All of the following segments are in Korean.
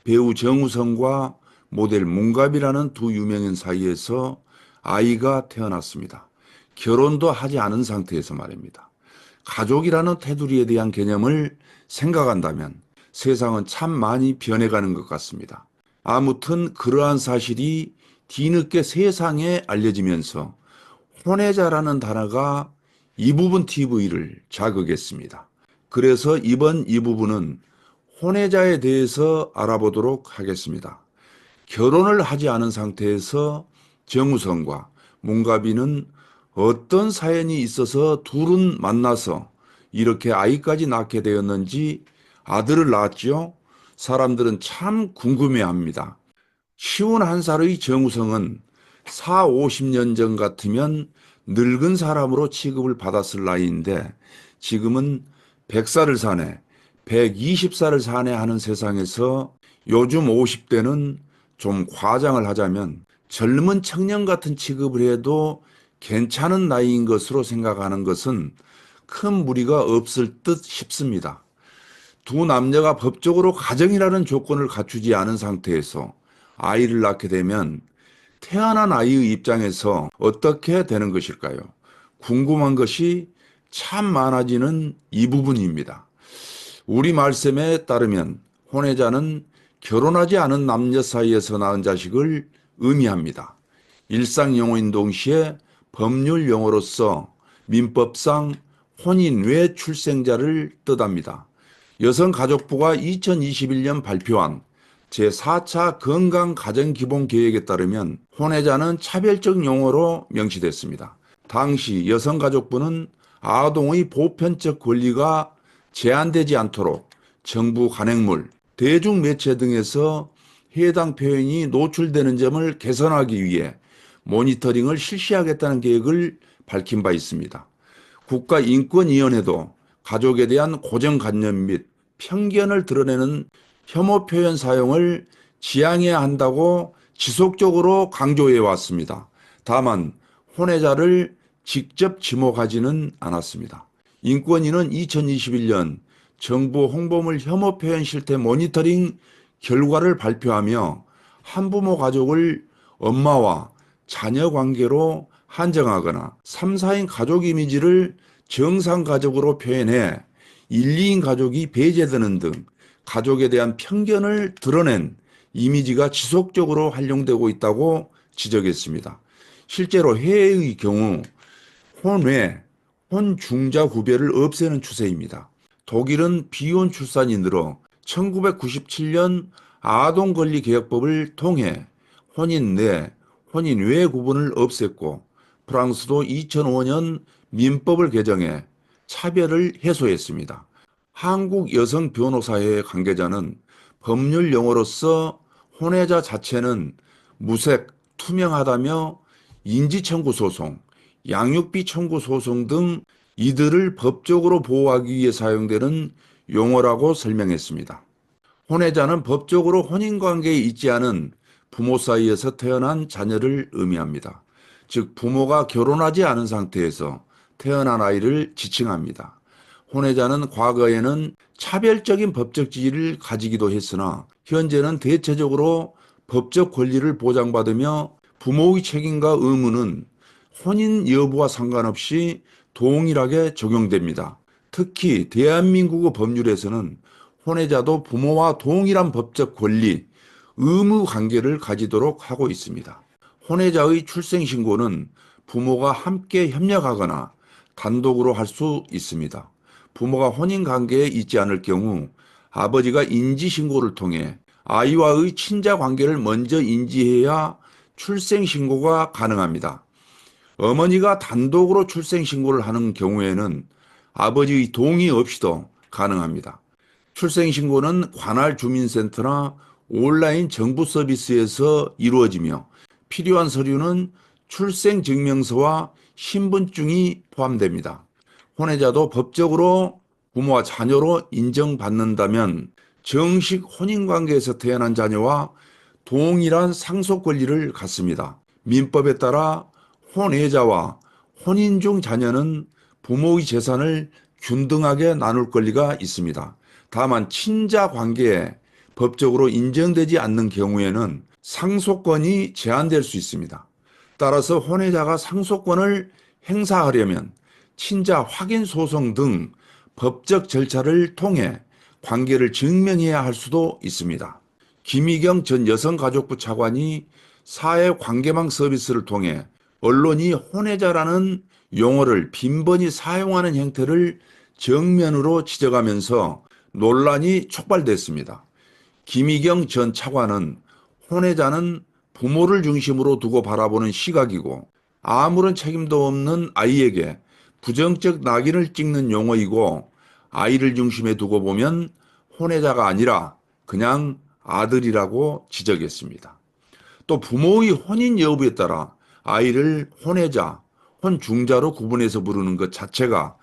배우 정우성과 모델 문갑이라는 두 유명인 사이에서 아이가 태어났습니다. 결혼도 하지 않은 상태에서 말입니다. 가족이라는 테두리에 대한 개념을 생각한다면 세상은 참 많이 변해가는 것 같습니다. 아무튼 그러한 사실이 뒤늦게 세상에 알려지면서 혼외자라는 단어가 이 부분 TV를 자극했습니다. 그래서 이번 이 부분은 혼외자에 대해서 알아보도록 하겠습니다. 결혼을 하지 않은 상태에서 정우성과 문가비는 어떤 사연이 있어서 둘은 만나서 이렇게 아이까지 낳게 되었는지, 아들을 낳았죠. 사람들은 참 궁금해합니다. 51살의 정우성은 4, 50년 전 같으면 늙은 사람으로 취급을 받았을 나이인데 지금은 100살을 사네, 120살을 사네 하는 세상에서 요즘 50대는 좀 과장을 하자면 젊은 청년 같은 취급을 해도 괜찮은 나이인 것으로 생각하는 것은 큰 무리가 없을 듯 싶습니다. 두 남녀가 법적으로 가정이라는 조건을 갖추지 않은 상태에서 아이를 낳게 되면 태어난 아이의 입장에서 어떻게 되는 것일까요? 궁금한 것이 참 많아지는 이 부분입니다. 우리 말씀에 따르면 혼외자는 결혼하지 않은 남녀 사이에서 낳은 자식을 의미합니다. 일상 용어인 동시에 법률 용어로서 민법상 혼인 외 출생자를 뜻합니다. 여성가족부가 2021년 발표한 제4차 건강가정기본계획에 따르면 혼외자는 차별적 용어로 명시됐습니다. 당시 여성가족부는 아동의 보편적 권리가 제한되지 않도록 정부 관행물, 대중매체 등에서 해당 표현이 노출되는 점을 개선하기 위해 모니터링을 실시하겠다는 계획을 밝힌 바 있습니다. 국가인권위원회도 가족에 대한 고정관념 및 편견을 드러내는 혐오 표현 사용을 지양해야 한다고 지속적으로 강조해 왔습니다. 다만 혼외자를 직접 지목하지는 않았습니다. 인권위는 2021년 정부 홍보물 혐오 표현 실태 모니터링 결과를 발표하며 한부모 가족을 엄마와 자녀 관계로 한정하거나 3, 4인 가족 이미지를 정상 가족으로 표현해 1, 2인 가족이 배제되는 등 가족에 대한 편견을 드러낸 이미지가 지속적으로 활용되고 있다고 지적했습니다. 실제로 해외의 경우 혼외, 혼중자 구별을 없애는 추세입니다. 독일은 비혼 출산이 늘어 1997년 아동권리개혁법을 통해 혼인 내, 혼인 외 구분을 없앴고 프랑스도 2005년 민법을 개정해 차별을 해소했습니다. 한국 여성 변호사회 관계자는 법률 용어로서 혼외자 자체는 무색, 투명하다며 인지청구 소송, 양육비 청구 소송 등 이들을 법적으로 보호하기 위해 사용되는 용어라고 설명했습니다. 혼외자는 법적으로 혼인관계에 있지 않은 부모 사이에서 태어난 자녀를 의미합니다. 즉 부모가 결혼하지 않은 상태에서 태어난 아이를 지칭합니다. 혼외자는 과거에는 차별적인 법적 지위를 가지기도 했으나 현재는 대체적으로 법적 권리를 보장받으며 부모의 책임과 의무는 혼인 여부와 상관없이 동일하게 적용됩니다. 특히 대한민국의 법률에서는 혼외자도 부모와 동일한 법적 권리, 의무 관계를 가지도록 하고 있습니다. 혼외자의 출생신고는 부모가 함께 협력하거나 단독으로 할 수 있습니다. 부모가 혼인관계에 있지 않을 경우 아버지가 인지신고를 통해 아이와의 친자관계를 먼저 인지해야 출생신고가 가능합니다. 어머니가 단독으로 출생신고를 하는 경우에는 아버지의 동의 없이도 가능합니다. 출생신고는 관할 주민센터나 온라인 정부 서비스에서 이루어지며 필요한 서류는 출생증명서와 신분증이 포함됩니다. 혼외자도 법적으로 부모와 자녀로 인정받는다면 정식 혼인관계에서 태어난 자녀와 동일한 상속 권리를 갖습니다. 민법에 따라 혼외자와 혼인 중 자녀는 부모의 재산을 균등하게 나눌 권리가 있습니다. 다만 친자 관계에 법적으로 인정되지 않는 경우에는 상속권이 제한될 수 있습니다. 따라서 혼외자가 상속권을 행사하려면 친자 확인 소송 등 법적 절차를 통해 관계를 증명해야 할 수도 있습니다. 김희경 전 여성가족부 차관이 사회관계망 서비스를 통해 언론이 혼외자라는 용어를 빈번히 사용하는 형태를 정면으로 지적하면서 논란이 촉발됐습니다. 김희경 전 차관은 혼외자는 부모를 중심으로 두고 바라보는 시각이고 아무런 책임도 없는 아이에게 부정적 낙인을 찍는 용어이고 아이를 중심에 두고 보면 혼외자가 아니라 그냥 아들이라고 지적했습니다. 또 부모의 혼인 여부에 따라 아이를 혼외자, 혼중자로 구분해서 부르는 것 자체가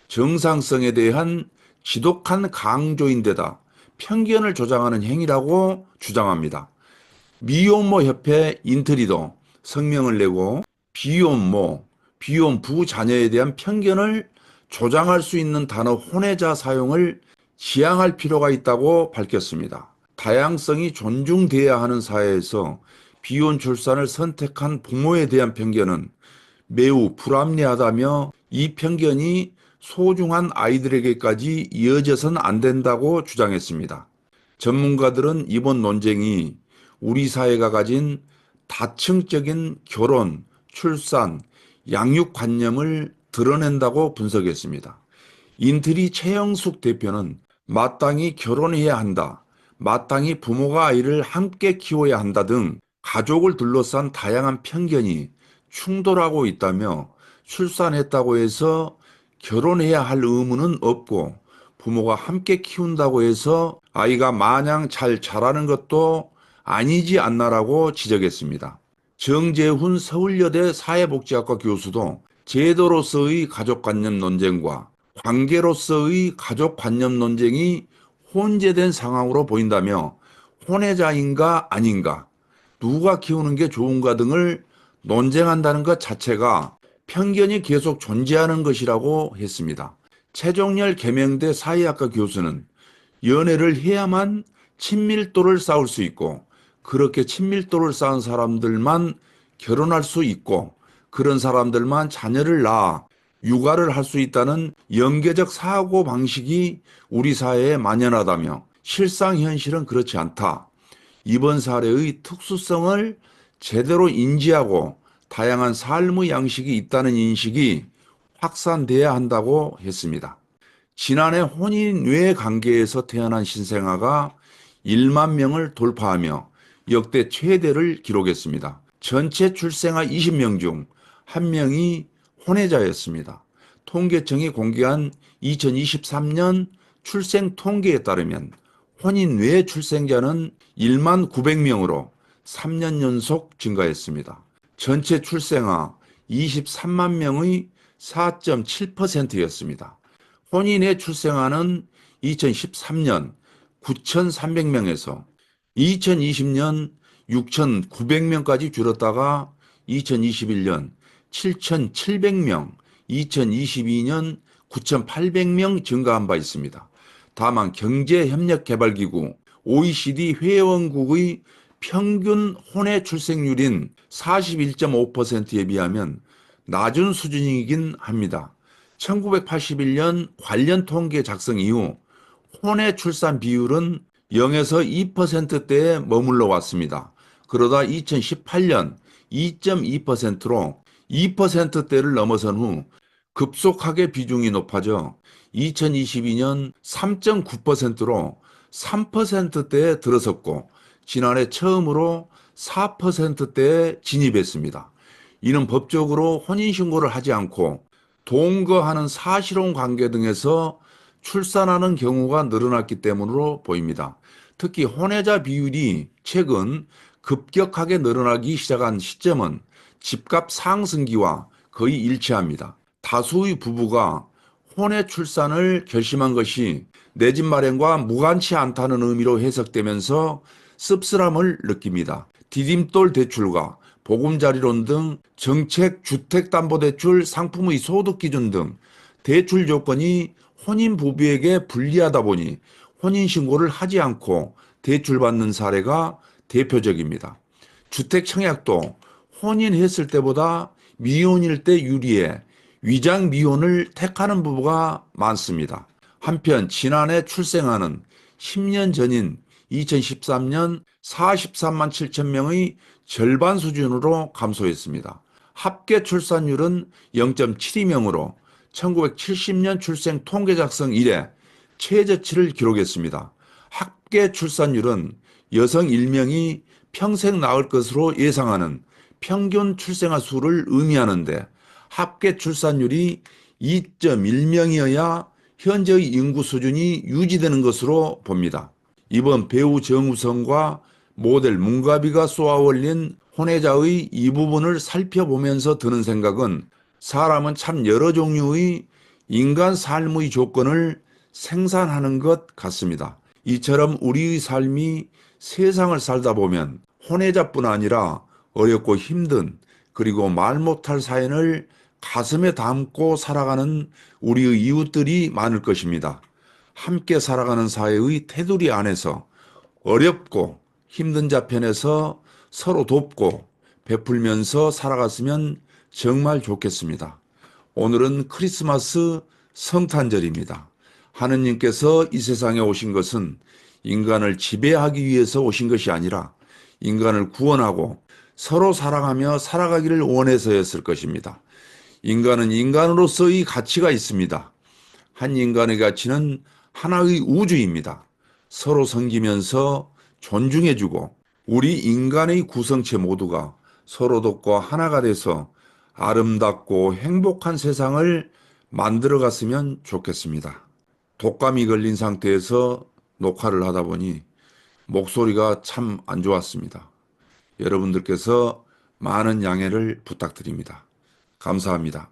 정상성에 대한 지독한 강조인데다 편견을 조장하는 행위라고 주장합니다. 미혼모 협회 인트리도 성명을 내고 비혼모, 비혼부 자녀에 대한 편견을 조장할 수 있는 단어 혼외자 사용을 지양할 필요가 있다고 밝혔습니다. 다양성이 존중돼야 하는 사회에서 비혼 출산을 선택한 부모에 대한 편견은 매우 불합리하다며 이 편견이 소중한 아이들에게까지 이어져선 안 된다고 주장했습니다. 전문가들은 이번 논쟁이 우리 사회가 가진 다층적인 결혼, 출산, 양육관념을 드러낸다고 분석했습니다. 인트리 최영숙 대표는 마땅히 결혼해야 한다, 마땅히 부모가 아이를 함께 키워야 한다 등 가족을 둘러싼 다양한 편견이 충돌하고 있다며 출산했다고 해서 결혼해야 할 의무는 없고 부모가 함께 키운다고 해서 아이가 마냥 잘 자라는 것도 아니지 않나라고 지적했습니다. 정재훈 서울여대 사회복지학과 교수도 제도로서의 가족관념 논쟁과 관계로서의 가족관념 논쟁이 혼재된 상황으로 보인다며 혼외자인가 아닌가, 누가 키우는 게 좋은가 등을 논쟁한다는 것 자체가 편견이 계속 존재하는 것이라고 했습니다. 최종열 계명대 사회학과 교수는 연애를 해야만 친밀도를 쌓을 수 있고 그렇게 친밀도를 쌓은 사람들만 결혼할 수 있고 그런 사람들만 자녀를 낳아 육아를 할 수 있다는 연계적 사고 방식이 우리 사회에 만연하다며 실상 현실은 그렇지 않다. 이번 사례의 특수성을 제대로 인지하고 다양한 삶의 양식이 있다는 인식이 확산돼야 한다고 했습니다. 지난해 혼인 외 관계에서 태어난 신생아가 1만 명을 돌파하며 역대 최대를 기록했습니다. 전체 출생아 20명 중 1명이 혼외자였습니다. 통계청이 공개한 2023년 출생 통계에 따르면 혼인 외 출생자는 1만 900명으로 3년 연속 증가했습니다. 전체 출생아 23만 명의 4.7%였습니다. 혼인의 출생아는 2013년 9,300명에서 2020년 6,900명까지 줄었다가 2021년 7,700명, 2022년 9,800명 증가한 바 있습니다. 다만 경제협력개발기구 OECD 회원국의 평균 혼외 출생률인 41.5%에 비하면 낮은 수준이긴 합니다. 1981년 관련 통계 작성 이후 혼외 출산 비율은 0에서 2%대에 머물러 왔습니다. 그러다 2018년 2.2%로 2%대를 넘어선 후 급속하게 비중이 높아져 2022년 3.9%로 3%대에 들어섰고 지난해 처음으로 4%대에 진입했습니다. 이는 법적으로 혼인신고를 하지 않고 동거하는 사실혼 관계 등에서 출산하는 경우가 늘어났기 때문으로 보입니다. 특히 혼외자 비율이 최근 급격하게 늘어나기 시작한 시점은 집값 상승기와 거의 일치합니다. 다수의 부부가 혼외 출산을 결심한 것이 내 집 마련과 무관치 않다는 의미로 해석되면서 씁쓸함을 느낍니다. 디딤돌 대출과 보금자리론 등 정책 주택담보대출 상품의 소득기준 등 대출 조건이 혼인 부부에게 불리하다 보니 혼인신고를 하지 않고 대출받는 사례가 대표적입니다. 주택 청약도 혼인했을 때보다 미혼일 때 유리해 위장 미혼을 택하는 부부가 많습니다. 한편 지난해 출생아는 10년 전인 2013년 43만 7천 명의 절반 수준으로 감소했습니다. 합계 출산율은 0.72명으로 1970년 출생 통계 작성 이래 최저치를 기록했습니다. 합계 출산율은 여성 1명이 평생 낳을 것으로 예상하는 평균 출생아 수를 의미하는데 합계 출산율이 2.1명이어야 현재의 인구 수준이 유지되는 것으로 봅니다. 이번 배우 정우성과 모델 문가비가 쏘아올린 혼외자의 이 부분을 살펴보면서 드는 생각은 사람은 참 여러 종류의 인간 삶의 조건을 생산하는 것 같습니다. 이처럼 우리의 삶이 세상을 살다 보면 혼외자뿐 아니라 어렵고 힘든 그리고 말 못할 사연을 가슴에 담고 살아가는 우리의 이웃들이 많을 것입니다. 함께 살아가는 사회의 테두리 안에서 어렵고 힘든 자편에서 서로 돕고 베풀면서 살아갔으면 정말 좋겠습니다. 오늘은 크리스마스 성탄절입니다. 하느님께서 이 세상에 오신 것은 인간을 지배하기 위해서 오신 것이 아니라 인간을 구원하고 서로 사랑하며 살아가기를 원해서였을 것입니다. 인간은 인간으로서의 가치가 있습니다. 한 인간의 가치는 하나의 우주입니다. 서로 섬기면서 존중해주고 우리 인간의 구성체 모두가 서로 돕고 하나가 돼서 아름답고 행복한 세상을 만들어갔으면 좋겠습니다. 독감이 걸린 상태에서 녹화를 하다 보니 목소리가 참 안 좋았습니다. 여러분들께서 많은 양해를 부탁드립니다. 감사합니다.